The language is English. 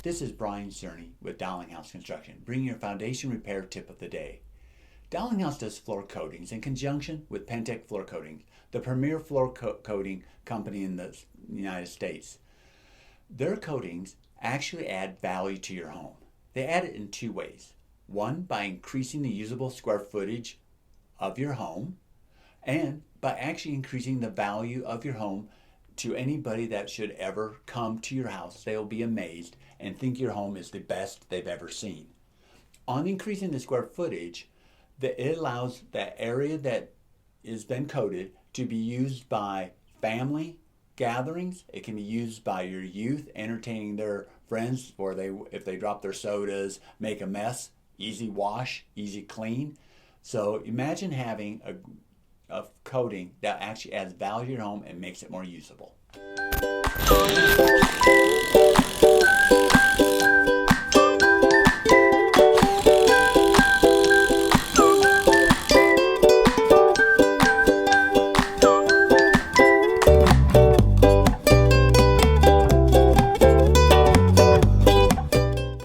This is Bryan with Dalinghaus Construction, bringing your foundation repair tip of the day. Dalinghaus does floor coatings in conjunction with Pentec Floor Coatings, the premier floor coating company in the United States. Their coatings actually add value to your home. They add it in two ways. One, by increasing the usable square footage of your home, and by actually increasing the value of your home to anybody that should ever come to your house. They will be amazed and think your home is the best they've ever seen. On increasing the square footage, it allows that area that has been coated to be used by family gatherings. It can be used by your youth entertaining their friends, or if they drop their sodas, make a mess, easy wash, easy clean. So imagine having a coating that actually adds value to your home and makes it more usable.